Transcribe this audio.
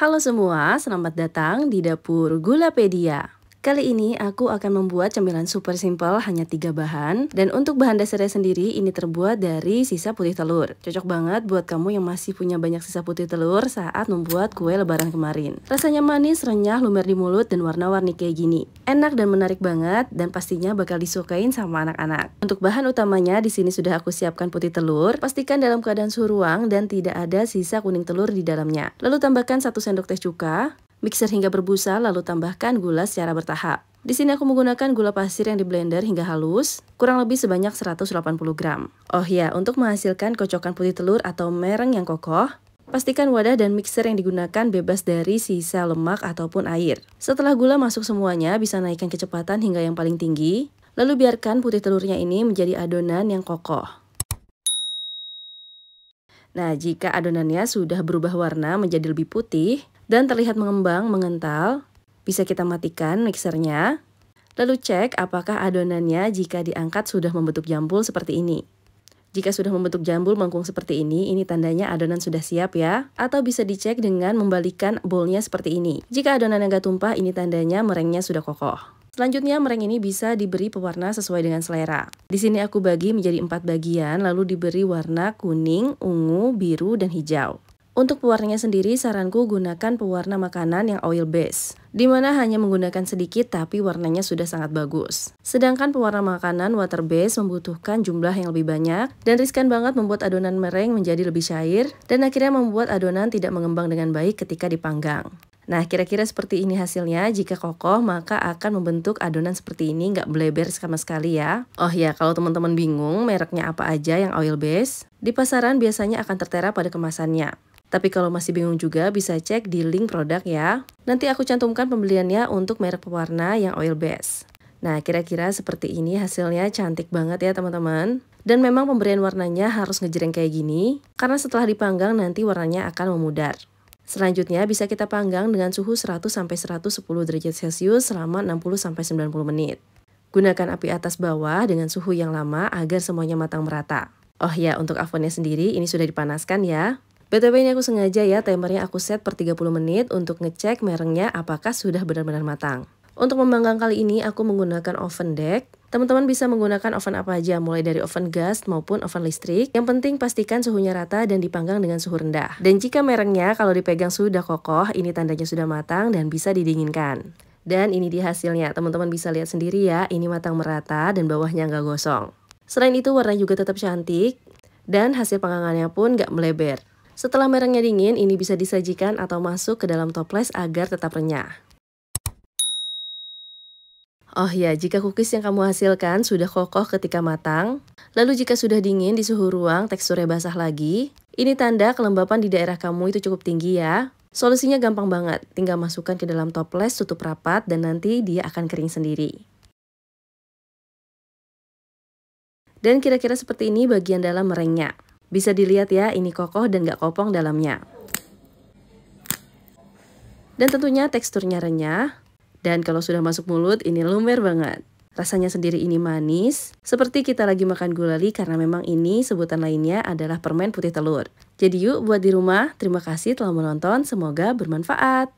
Halo semua, selamat datang di Dapur Gulapedia. Kali ini aku akan membuat camilan super simple hanya 3 bahan. Dan untuk bahan dasarnya sendiri ini terbuat dari sisa putih telur. Cocok banget buat kamu yang masih punya banyak sisa putih telur saat membuat kue lebaran kemarin. Rasanya manis, renyah, lumer di mulut, dan warna-warni kayak gini. Enak dan menarik banget dan pastinya bakal disukain sama anak-anak. Untuk bahan utamanya di sini sudah aku siapkan putih telur. Pastikan dalam keadaan suhu ruang dan tidak ada sisa kuning telur di dalamnya. Lalu tambahkan 1 sendok teh cuka. Mixer hingga berbusa, lalu tambahkan gula secara bertahap. Di sini aku menggunakan gula pasir yang di blender hingga halus, kurang lebih sebanyak 180 gram. Oh ya, untuk menghasilkan kocokan putih telur atau mereng yang kokoh, pastikan wadah dan mixer yang digunakan bebas dari sisa lemak ataupun air. Setelah gula masuk semuanya, bisa naikkan kecepatan hingga yang paling tinggi, lalu biarkan putih telurnya ini menjadi adonan yang kokoh. Nah, jika adonannya sudah berubah warna menjadi lebih putih dan terlihat mengembang, mengental, bisa kita matikan mixernya. Lalu cek apakah adonannya jika diangkat sudah membentuk jambul seperti ini. Jika sudah membentuk jambul melengkung seperti ini tandanya adonan sudah siap ya. Atau bisa dicek dengan membalikkan bowlnya seperti ini. Jika adonannya nggak tumpah, ini tandanya merengnya sudah kokoh. Selanjutnya mereng ini bisa diberi pewarna sesuai dengan selera. Di sini aku bagi menjadi 4 bagian lalu diberi warna kuning, ungu, biru, dan hijau. Untuk pewarnanya sendiri saranku gunakan pewarna makanan yang oil base, dimana hanya menggunakan sedikit tapi warnanya sudah sangat bagus. Sedangkan pewarna makanan water base membutuhkan jumlah yang lebih banyak dan riskan banget membuat adonan mereng menjadi lebih cair dan akhirnya membuat adonan tidak mengembang dengan baik ketika dipanggang. Nah, kira-kira seperti ini hasilnya. Jika kokoh, maka akan membentuk adonan seperti ini, nggak bleber sama sekali ya. Oh ya, kalau teman-teman bingung mereknya apa aja yang oil base, di pasaran biasanya akan tertera pada kemasannya. Tapi kalau masih bingung juga bisa cek di link produk ya. Nanti aku cantumkan pembeliannya untuk merek pewarna yang oil base. Nah, kira-kira seperti ini hasilnya, cantik banget ya teman-teman. Dan memang pemberian warnanya harus ngejreng kayak gini, karena setelah dipanggang nanti warnanya akan memudar. Selanjutnya bisa kita panggang dengan suhu 100-110 derajat Celcius selama 60-90 menit. Gunakan api atas bawah dengan suhu yang lama agar semuanya matang merata. Oh ya, untuk ovennya sendiri ini sudah dipanaskan ya. BTW ini aku sengaja ya timernya aku set per 30 menit untuk ngecek merengnya apakah sudah benar-benar matang. Untuk memanggang kali ini aku menggunakan oven deck. Teman-teman bisa menggunakan oven apa aja, mulai dari oven gas maupun oven listrik. Yang penting pastikan suhunya rata dan dipanggang dengan suhu rendah. Dan jika merengnya kalau dipegang sudah kokoh, ini tandanya sudah matang dan bisa didinginkan. Dan ini dia hasilnya, teman-teman bisa lihat sendiri ya, ini matang merata dan bawahnya nggak gosong. Selain itu warna juga tetap cantik dan hasil panggangannya pun nggak meleber. Setelah merengnya dingin, ini bisa disajikan atau masuk ke dalam toples agar tetap renyah. Oh ya, jika cookies yang kamu hasilkan sudah kokoh ketika matang, lalu jika sudah dingin di suhu ruang teksturnya basah lagi, ini tanda kelembapan di daerah kamu itu cukup tinggi ya. Solusinya gampang banget, tinggal masukkan ke dalam toples, tutup rapat, dan nanti dia akan kering sendiri. Dan kira-kira seperti ini bagian dalam merengnya. Bisa dilihat ya, ini kokoh dan gak kopong dalamnya. Dan tentunya teksturnya renyah. Dan kalau sudah masuk mulut, ini lumer banget. Rasanya sendiri ini manis, seperti kita lagi makan gulali karena memang ini sebutan lainnya adalah permen putih telur. Jadi yuk buat di rumah, terima kasih telah menonton, semoga bermanfaat.